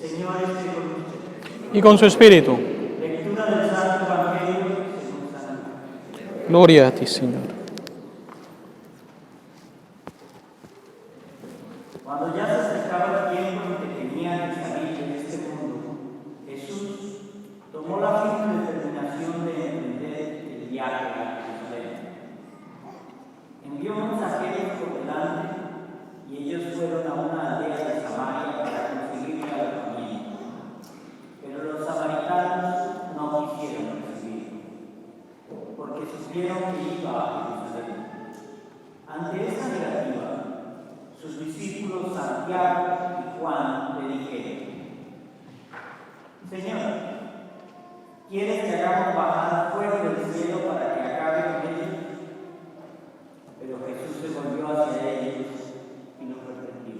Señor esté con ustedes. Y con su espíritu. Lectura del Santo Evangelio según San Lucas. Gloria a ti, Señor. Cuando ya se acercaba el tiempo en que tenía que salir de este mundo, Jesús tomó la firme determinación de emprender el viaje a Jerusalén. Envió mensajeros por delante y ellos fueron a una aldea de Samaria para conseguir alojamiento. Pero los samaritanos no quisieron recibirlo, porque supieron que iba a Jerusalén. Ante esta negativa, sus discípulos Santiago y Juan le dijeron: Señor, ¿quieres que hagamos bajar fuego del cielo para que acabe con ellos? Pero Jesús se volvió hacia ellos y los reprendió.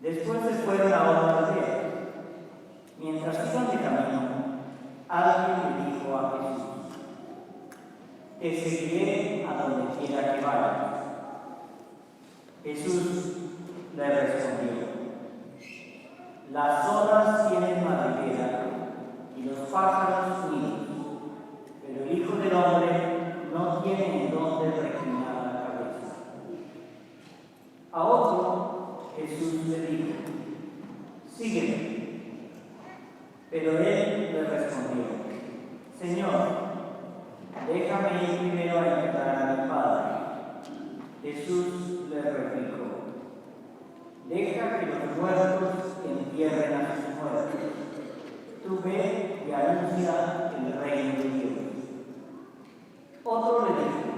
Después se fueron a otra aldea. Mientras iban de camino, alguien le dijo a Jesús: Te seguiré a donde quiera que vayas. Jesús le respondió: Las olas tienen madriguera y los pájaros nidos, pero el Hijo del Hombre no tiene en dónde reclinar la cabeza. A otro Jesús le dijo: Sígueme. Pero él le respondió: Señor, déjame ir primero a enterrar a mi Padre. Jesús le replicó: Deja que los muertos entierren a sus muertos. Tú ve y anuncia el reino de Dios. Otro le dijo: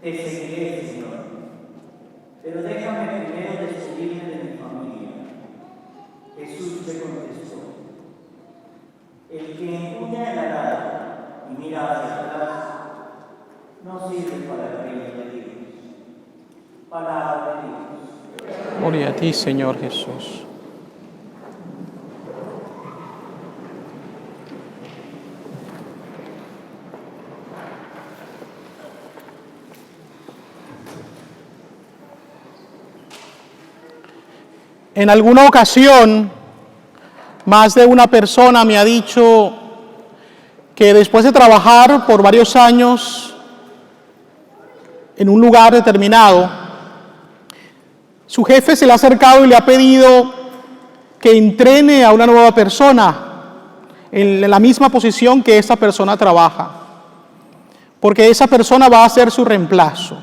Te seguiré, Señor, pero déjame primero despedirme de mi familia. Jesús le contestó: El que empuña el arado y mira hacia atrás no sirve para el reino de Dios. Palabra de Dios. Gloria a ti, Señor Jesús. En alguna ocasión, más de una persona me ha dicho que después de trabajar por varios años en un lugar determinado, su jefe se le ha acercado y le ha pedido que entrene a una nueva persona en la misma posición que esa persona trabaja, porque esa persona va a ser su reemplazo.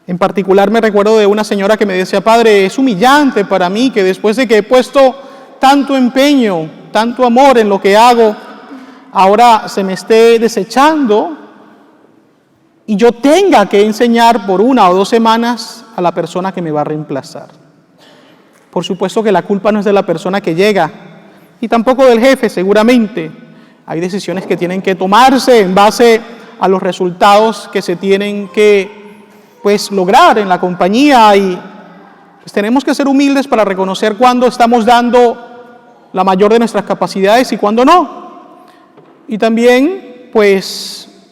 En particular me recuerdo de una señora que me decía: Padre, es humillante para mí que después de que he puesto tanto empeño, tanto amor en lo que hago, ahora se me esté desechando y yo tenga que enseñar por 1 o 2 semanas a la persona que me va a reemplazar. Por supuesto que la culpa no es de la persona que llega y tampoco del jefe, seguramente. Hay decisiones que tienen que tomarse en base a los resultados que se tienen que lograr en la compañía, y tenemos que ser humildes para reconocer cuándo estamos dando la mayor de nuestras capacidades y cuándo no. Y también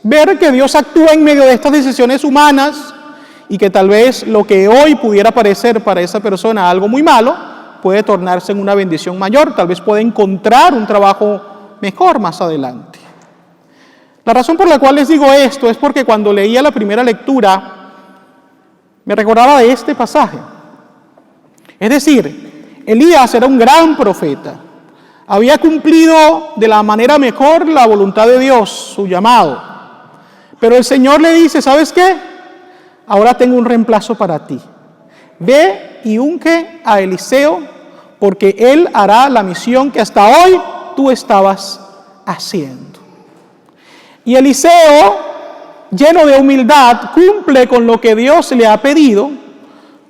ver que Dios actúa en medio de estas decisiones humanas y que tal vez lo que hoy pudiera parecer para esa persona algo muy malo puede tornarse en una bendición mayor. Tal vez pueda encontrar un trabajo mejor más adelante. La razón por la cual les digo esto es porque cuando leía la primera lectura me recordaba de este pasaje. Es decir, Elías era un gran profeta. Había cumplido de la manera mejor la voluntad de Dios, su llamado. Pero el Señor le dice: ¿sabes qué? Ahora tengo un reemplazo para ti. Ve y unge a Eliseo, porque él hará la misión que hasta hoy tú estabas haciendo. Y Eliseo, lleno de humildad, cumple con lo que Dios le ha pedido.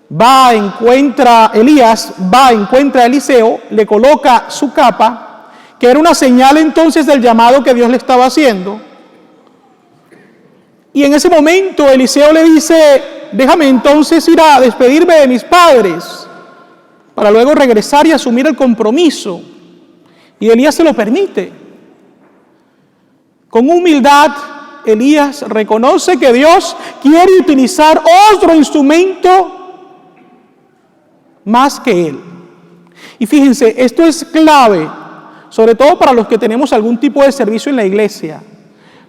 Elías va, encuentra a Eliseo, le coloca su capa, que era una señal entonces del llamado que Dios le estaba haciendo. Y en ese momento Eliseo le dice: déjame entonces ir a despedirme de mis padres, para luego regresar y asumir el compromiso. Y Elías se lo permite. Con humildad, Elías reconoce que Dios quiere utilizar otro instrumento más que Él. Y fíjense, esto es clave, sobre todo para los que tenemos algún tipo de servicio en la iglesia.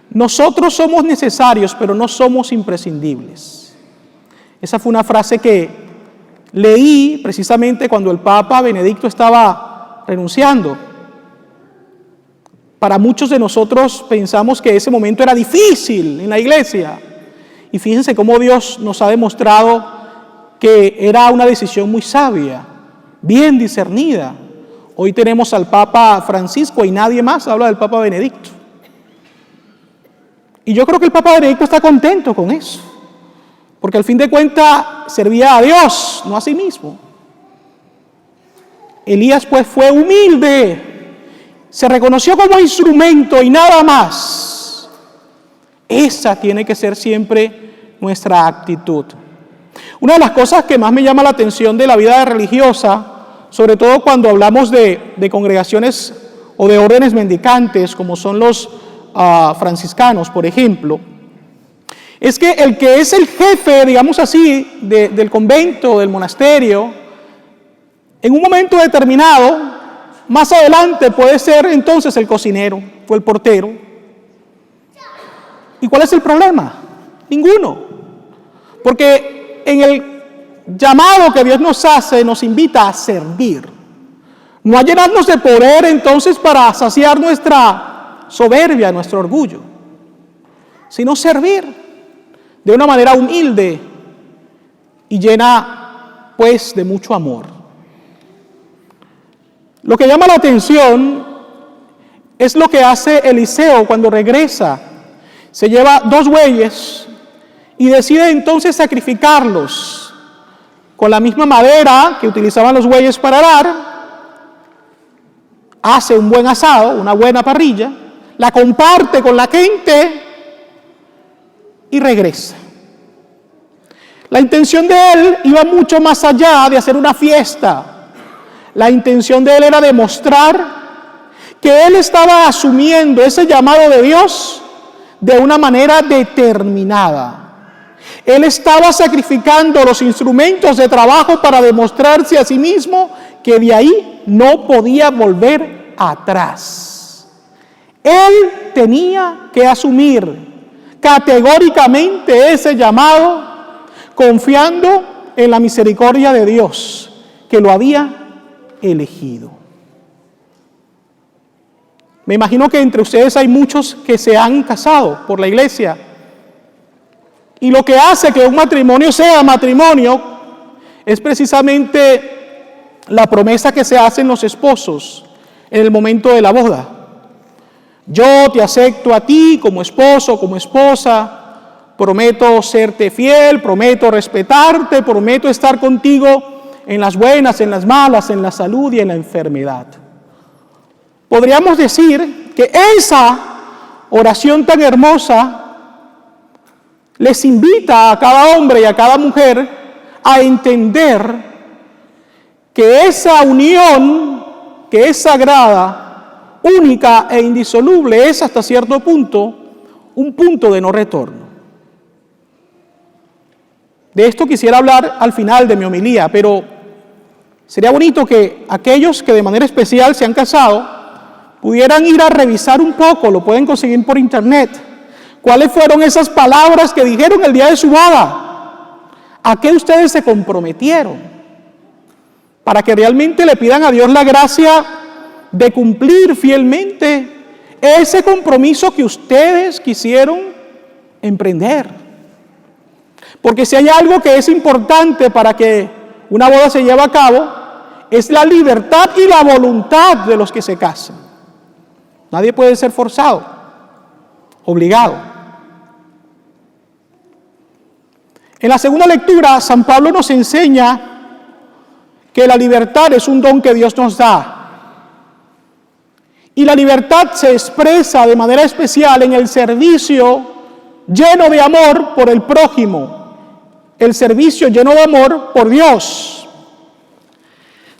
Nosotros somos necesarios, pero no somos imprescindibles. Esa fue una frase que leí precisamente cuando el Papa Benedicto estaba renunciando. Para muchos de nosotros pensamos que ese momento era difícil en la iglesia. Y fíjense cómo Dios nos ha demostrado que era una decisión muy sabia, bien discernida. Hoy tenemos al Papa Francisco y nadie más habla del Papa Benedicto. Y yo creo que el Papa Benedicto está contento con eso, porque al fin de cuentas servía a Dios, no a sí mismo. Elías pues fue humilde, se reconoció como instrumento y nada más. Esa tiene que ser siempre nuestra actitud. Una de las cosas que más me llama la atención de la vida religiosa, sobre todo cuando hablamos de congregaciones o de órdenes mendicantes, como son los franciscanos, por ejemplo, es que el que es el jefe, digamos así, del convento, del monasterio, en un momento determinado, más adelante puede ser entonces el cocinero o el portero. ¿Y cuál es el problema? Ninguno. Porque en el llamado que Dios nos hace, nos invita a servir. No a llenarnos de poder entonces para saciar nuestra soberbia, nuestro orgullo, sino servir de una manera humilde y llena pues de mucho amor. Lo que llama la atención es lo que hace Eliseo cuando regresa. Se lleva 2 bueyes y decide entonces sacrificarlos con la misma madera que utilizaban los bueyes para arar. Hace un buen asado, una buena parrilla, la comparte con la gente y regresa. La intención de él iba mucho más allá de hacer una fiesta. La intención de él era demostrar que él estaba asumiendo ese llamado de Dios de una manera determinada. Él estaba sacrificando los instrumentos de trabajo para demostrarse a sí mismo que de ahí no podía volver atrás. Él tenía que asumir categóricamente ese llamado, confiando en la misericordia de Dios, que lo había elegido. Me imagino que entre ustedes hay muchos que se han casado por la iglesia. Y lo que hace que un matrimonio sea matrimonio es precisamente la promesa que se hacen los esposos en el momento de la boda. Yo te acepto a ti como esposo, como esposa, prometo serte fiel, prometo respetarte, prometo estar contigo en las buenas, en las malas, en la salud y en la enfermedad. Podríamos decir que esa oración tan hermosa les invita a cada hombre y a cada mujer a entender que esa unión, que es sagrada, única e indisoluble, es hasta cierto punto un punto de no retorno. De esto quisiera hablar al final de mi homilía, pero sería bonito que aquellos que de manera especial se han casado pudieran ir a revisar un poco, lo pueden conseguir por internet, cuáles fueron esas palabras que dijeron el día de su boda, a qué ustedes se comprometieron, para que realmente le pidan a Dios la gracia de cumplir fielmente ese compromiso que ustedes quisieron emprender. Porque si hay algo que es importante para que una boda se lleve a cabo, es la libertad y la voluntad de los que se casan. Nadie puede ser forzado, obligado. En la segunda lectura, San Pablo nos enseña que la libertad es un don que Dios nos da. Y la libertad se expresa de manera especial en el servicio lleno de amor por el prójimo, el servicio lleno de amor por Dios.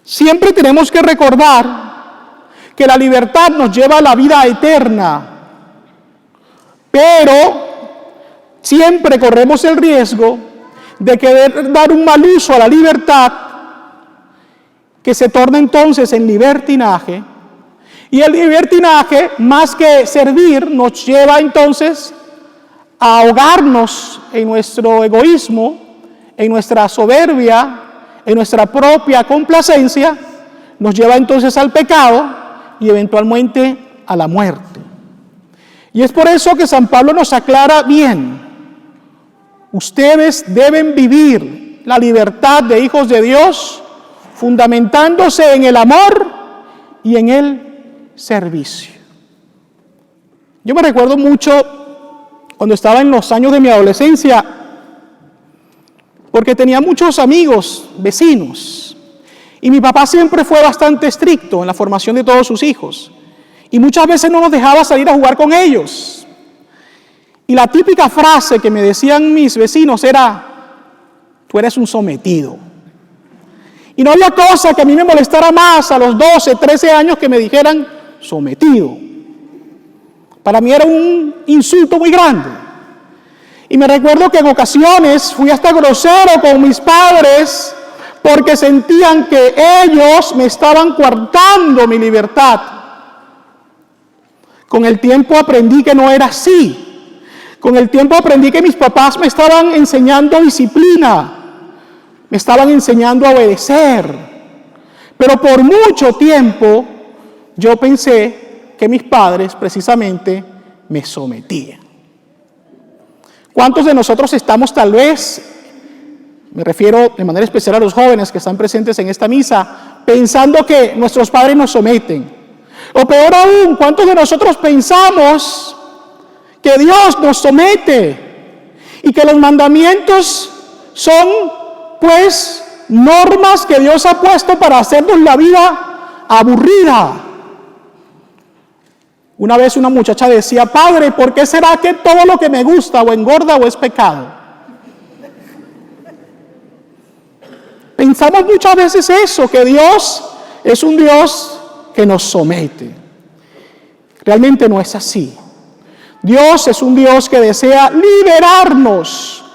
Siempre tenemos que recordar que la libertad nos lleva a la vida eterna, pero siempre corremos el riesgo de querer dar un mal uso a la libertad que se torna entonces en libertinaje. Y el libertinaje, más que servir, nos lleva entonces a ahogarnos en nuestro egoísmo, en nuestra soberbia, en nuestra propia complacencia, nos lleva entonces al pecado y eventualmente a la muerte. Y es por eso que San Pablo nos aclara bien: ustedes deben vivir la libertad de hijos de Dios fundamentándose en el amor y en el servicio. Yo me recuerdo mucho cuando estaba en los años de mi adolescencia, porque tenía muchos amigos, vecinos, y mi papá siempre fue bastante estricto en la formación de todos sus hijos, y muchas veces no nos dejaba salir a jugar con ellos. Y la típica frase que me decían mis vecinos era: tú eres un sometido. Y no había cosa que a mí me molestara más a los 12, 13 años que me dijeran sometido. Para mí era un insulto muy grande. Y me recuerdo que en ocasiones fui hasta grosero con mis padres porque sentían que ellos me estaban coartando mi libertad. Con el tiempo aprendí que no era así. Con el tiempo aprendí que mis papás me estaban enseñando disciplina, me estaban enseñando a obedecer. Pero por mucho tiempo yo pensé que mis padres precisamente me sometían. ¿Cuántos de nosotros estamos tal vez, me refiero de manera especial a los jóvenes que están presentes en esta misa, pensando que nuestros padres nos someten? O peor aún, ¿cuántos de nosotros pensamos que Dios nos somete y que los mandamientos son, pues, normas que Dios ha puesto para hacernos la vida aburrida? Una vez una muchacha decía: padre, ¿por qué será que todo lo que me gusta o engorda o es pecado? Pensamos muchas veces eso, que Dios es un Dios que nos somete. Realmente no es así. Dios es un Dios que desea liberarnos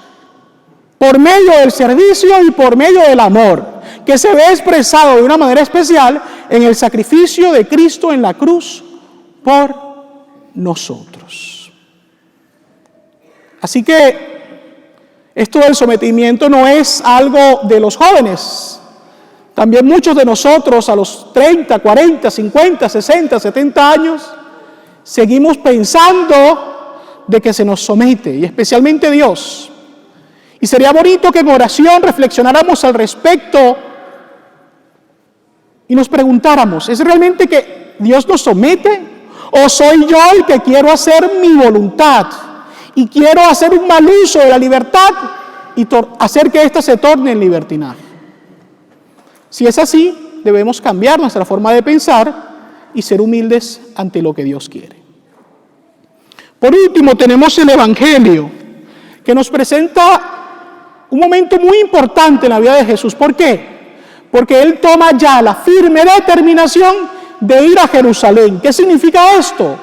por medio del servicio y por medio del amor, que se ve expresado de una manera especial en el sacrificio de Cristo en la cruz por nosotros. Así que esto del sometimiento no es algo de los jóvenes. También muchos de nosotros a los 30, 40, 50, 60, 70 años seguimos pensando de que se nos somete, y especialmente Dios. Y sería bonito que en oración reflexionáramos al respecto y nos preguntáramos: ¿es realmente que Dios nos somete? ¿O soy yo el que quiero hacer mi voluntad y quiero hacer un mal uso de la libertad y hacer que ésta se torne en libertinaje? Si es así, debemos cambiar nuestra forma de pensar y ser humildes ante lo que Dios quiere. Por último, tenemos el Evangelio, que nos presenta un momento muy importante en la vida de Jesús. ¿Por qué? Porque Él toma ya la firme determinación de ir a Jerusalén. ¿Qué significa esto?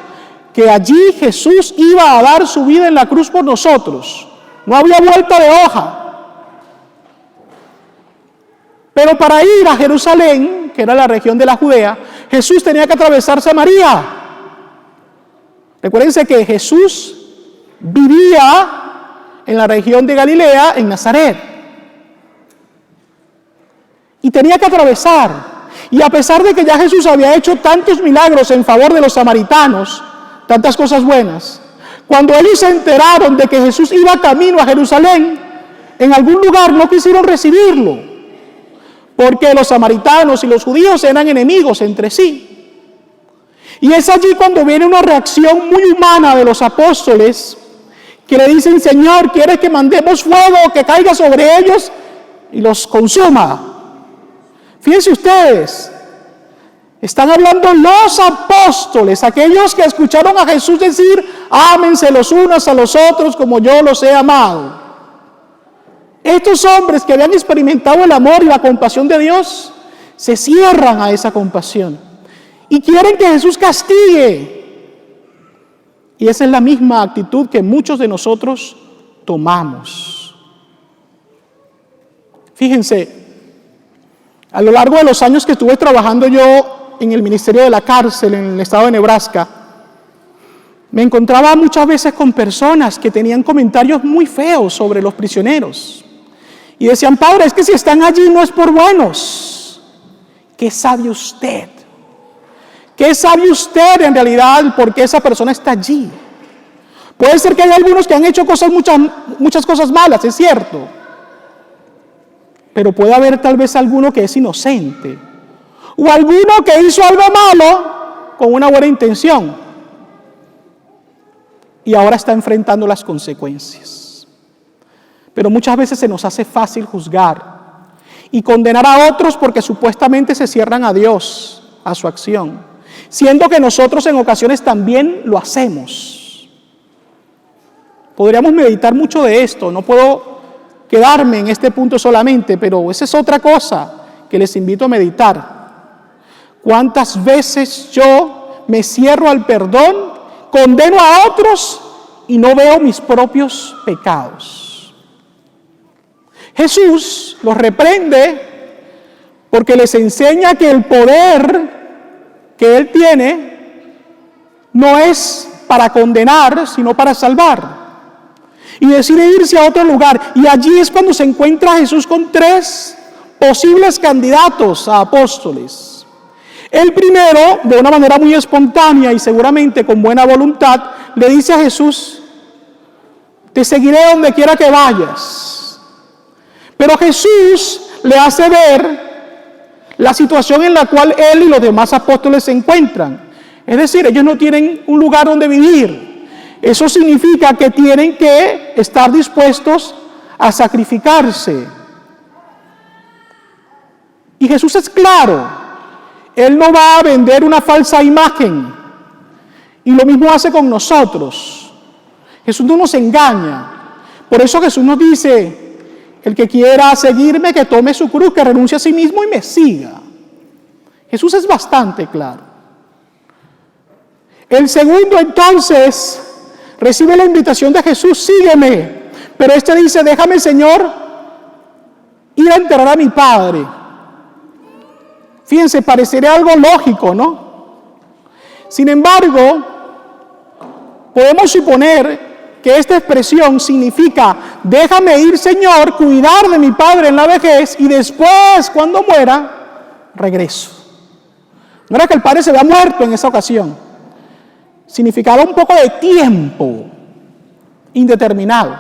Que allí Jesús iba a dar su vida en la cruz por nosotros. No había vuelta de hoja. Pero para ir a Jerusalén, que era la región de la Judea, Jesús tenía que atravesar Samaria. Recuérdense que Jesús vivía en la región de Galilea, en Nazaret. Y tenía que atravesar. Y a pesar de que ya Jesús había hecho tantos milagros en favor de los samaritanos, tantas cosas buenas, cuando ellos se enteraron de que Jesús iba camino a Jerusalén, en algún lugar no quisieron recibirlo, porque los samaritanos y los judíos eran enemigos entre sí. Y es allí cuando viene una reacción muy humana de los apóstoles, que le dicen: Señor, ¿quieres que mandemos fuego que caiga sobre ellos y los consuma? Fíjense ustedes, están hablando los apóstoles, aquellos que escucharon a Jesús decir: ámense los unos a los otros como yo los he amado. Estos hombres que habían experimentado el amor y la compasión de Dios, se cierran a esa compasión y quieren que Jesús castigue. Y esa es la misma actitud que muchos de nosotros tomamos. Fíjense, A lo largo de los años que estuve trabajando yo en el Ministerio de la Cárcel, en el estado de Nebraska, me encontraba muchas veces con personas que tenían comentarios muy feos sobre los prisioneros. Y decían: padre, es que si están allí no es por buenos. ¿Qué sabe usted? ¿Qué sabe usted en realidad por qué esa persona está allí? Puede ser que hay algunos que han hecho muchas cosas malas, es cierto. Pero puede haber tal vez alguno que es inocente. O alguno que hizo algo malo con una buena intención. Y ahora está enfrentando las consecuencias. Pero muchas veces se nos hace fácil juzgar y condenar a otros porque supuestamente se cierran a Dios, a su acción, siendo que nosotros en ocasiones también lo hacemos. Podríamos meditar mucho de esto, no puedo quedarme en este punto solamente, pero esa es otra cosa que les invito a meditar. ¿Cuántas veces yo me cierro al perdón, condeno a otros y no veo mis propios pecados? Jesús los reprende porque les enseña que el poder que Él tiene no es para condenar, sino para salvar. Y decide irse a otro lugar. Y allí es cuando se encuentra Jesús con 3 posibles candidatos a apóstoles. El primero, de una manera muy espontánea y seguramente con buena voluntad, le dice a Jesús: te seguiré donde quiera que vayas. Pero Jesús le hace ver la situación en la cual él y los demás apóstoles se encuentran. Es decir, ellos no tienen un lugar donde vivir. Eso significa que tienen que estar dispuestos a sacrificarse. Y Jesús es claro. Él no va a vender una falsa imagen. Y lo mismo hace con nosotros. Jesús no nos engaña. Por eso Jesús nos dice: el que quiera seguirme, que tome su cruz, que renuncie a sí mismo y me siga. Jesús es bastante claro. El segundo, entonces, recibe la invitación de Jesús: sígueme. Pero este dice: déjame, Señor, ir a enterrar a mi padre. Fíjense, parecería algo lógico, ¿no? Sin embargo, podemos suponer que esta expresión significa: déjame ir, Señor, cuidar de mi padre en la vejez y después, cuando muera, regreso. No era que el padre se había muerto en esa ocasión. Significaba un poco de tiempo indeterminado.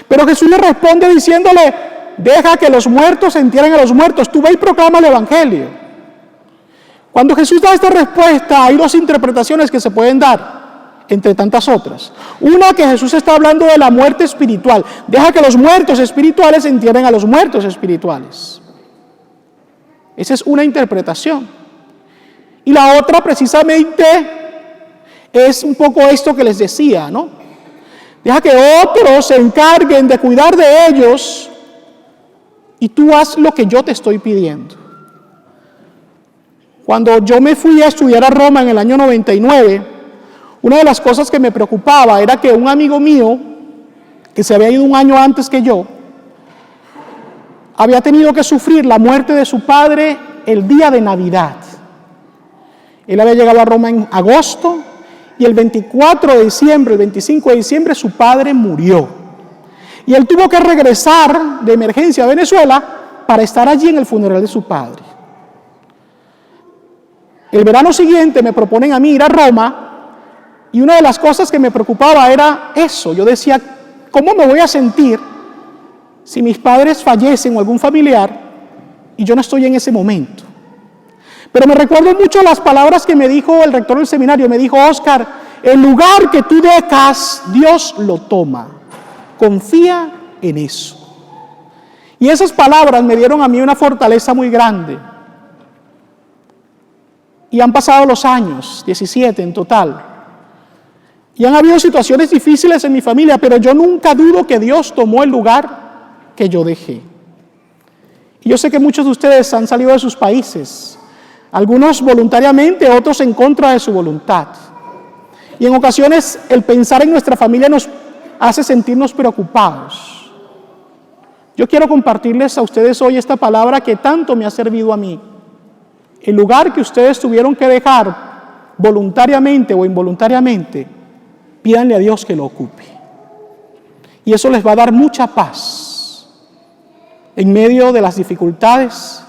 Pero Jesús le responde diciéndole: deja que los muertos entierren a los muertos. Tú ve y proclama el evangelio. Cuando Jesús da esta respuesta, hay 2 interpretaciones que se pueden dar, entre tantas otras. Una, que Jesús está hablando de la muerte espiritual. Deja que los muertos espirituales entierren a los muertos espirituales. Esa es una interpretación. Y la otra, precisamente, es un poco esto que les decía, ¿no? Deja que otros se encarguen de cuidar de ellos y tú haz lo que yo te estoy pidiendo. Cuando yo me fui a estudiar a Roma en el año 99, una de las cosas que me preocupaba era que un amigo mío, que se había ido un año antes que yo, había tenido que sufrir la muerte de su padre el día de Navidad. Él había llegado a Roma en agosto y el 24 de diciembre, el 25 de diciembre, su padre murió. Y él tuvo que regresar de emergencia a Venezuela para estar allí en el funeral de su padre. El verano siguiente me proponen a mí ir a Roma y una de las cosas que me preocupaba era eso. Yo decía: ¿cómo me voy a sentir si mis padres fallecen o algún familiar y yo no estoy en ese momento? Pero me recuerdo mucho las palabras que me dijo el rector del seminario. Me dijo: Óscar, el lugar que tú dejas, Dios lo toma. Confía en eso. Y esas palabras me dieron a mí una fortaleza muy grande. Y han pasado los años, 17 en total. Y han habido situaciones difíciles en mi familia, pero yo nunca dudo que Dios tomó el lugar que yo dejé. Y yo sé que muchos de ustedes han salido de sus países, algunos voluntariamente, otros en contra de su voluntad. Y en ocasiones el pensar en nuestra familia nos hace sentirnos preocupados. Yo quiero compartirles a ustedes hoy esta palabra que tanto me ha servido a mí. El lugar que ustedes tuvieron que dejar voluntariamente o involuntariamente, pídanle a Dios que lo ocupe. Y eso les va a dar mucha paz en medio de las dificultades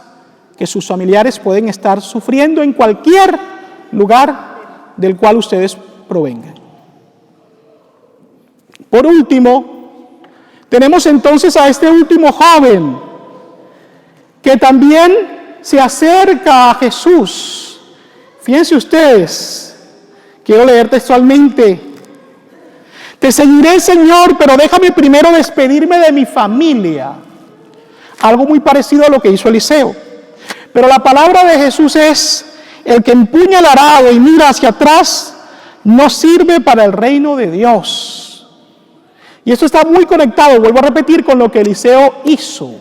que sus familiares pueden estar sufriendo en cualquier lugar del cual ustedes provengan. Por último, tenemos entonces a este último joven que también se acerca a Jesús. Fíjense ustedes, quiero leer textualmente: te seguiré, Señor, pero déjame primero despedirme de mi familia. Algo muy parecido a lo que hizo Eliseo. Pero la palabra de Jesús es: el que empuña el arado y mira hacia atrás no sirve para el reino de Dios. Y esto está muy conectado, vuelvo a repetir, con lo que Eliseo hizo.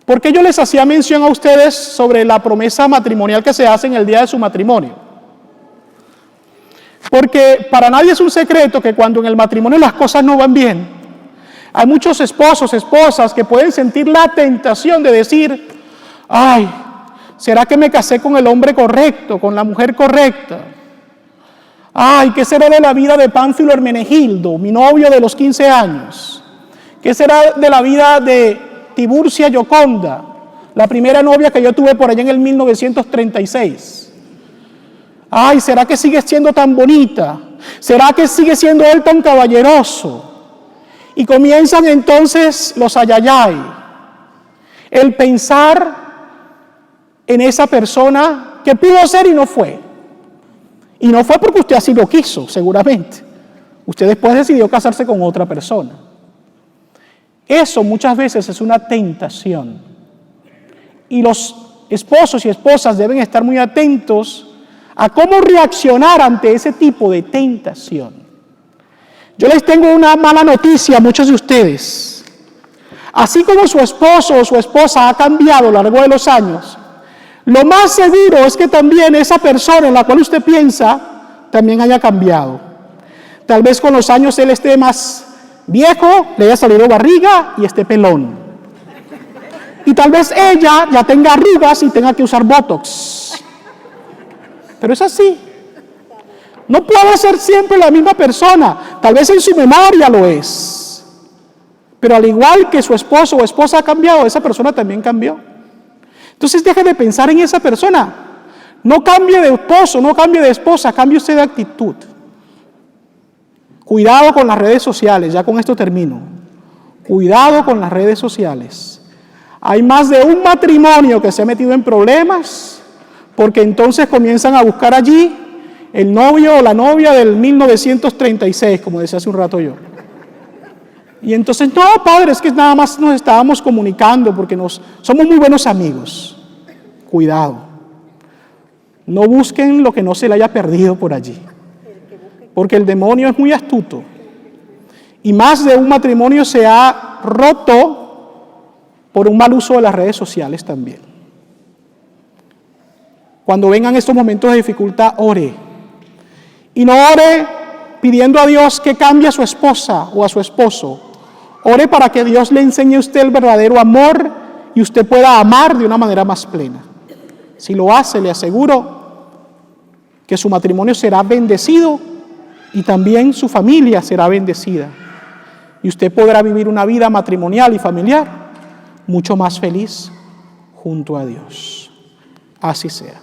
¿Por qué yo les hacía mención a ustedes sobre la promesa matrimonial que se hace en el día de su matrimonio? Porque para nadie es un secreto que cuando en el matrimonio las cosas no van bien, hay muchos esposos, esposas que pueden sentir la tentación de decir: ay, ¿será que me casé con el hombre correcto, con la mujer correcta? Ay, ¿qué será de la vida de Pánfilo Hermenegildo, mi novio de los 15 años? ¿Qué será de la vida de Tiburcia Yoconda, la primera novia que yo tuve por allá en el 1936? Ay, ¿será que sigue siendo tan bonita? ¿Será que sigue siendo él tan caballeroso? Y comienzan entonces los ayayay, el pensar en esa persona que pudo ser y no fue. Y no fue porque usted así lo quiso, seguramente. Usted después decidió casarse con otra persona. Eso muchas veces es una tentación. Y los esposos y esposas deben estar muy atentos a cómo reaccionar ante ese tipo de tentación. Yo les tengo una mala noticia a muchos de ustedes. Así como su esposo o su esposa ha cambiado a lo largo de los años, lo más seguro es que también esa persona en la cual usted piensa también haya cambiado. Tal vez con los años él esté más viejo, le haya salido barriga y esté pelón. Y tal vez ella ya tenga arrugas y tenga que usar Botox. Pero es así. No puede ser siempre la misma persona. Tal vez en su memoria lo es. Pero al igual que su esposo o esposa ha cambiado, esa persona también cambió. Entonces deje de pensar en esa persona. No cambie de esposo, no cambie de esposa, cambie usted de actitud. Cuidado con las redes sociales, ya con esto termino. Cuidado con las redes sociales. Hay más de un matrimonio que se ha metido en problemas porque entonces comienzan a buscar allí el novio o la novia del 1936, como decía hace un rato yo. Y entonces, no, padre, es que nada más nos estábamos comunicando porque somos muy buenos amigos. Cuidado. No busquen lo que no se le haya perdido por allí. Porque el demonio es muy astuto. Y más de un matrimonio se ha roto por un mal uso de las redes sociales también. Cuando vengan estos momentos de dificultad, ore. Y no ore pidiendo a Dios que cambie a su esposa o a su esposo. Ore para que Dios le enseñe a usted el verdadero amor y usted pueda amar de una manera más plena. Si lo hace, le aseguro que su matrimonio será bendecido y también su familia será bendecida. Y usted podrá vivir una vida matrimonial y familiar mucho más feliz junto a Dios. Así sea.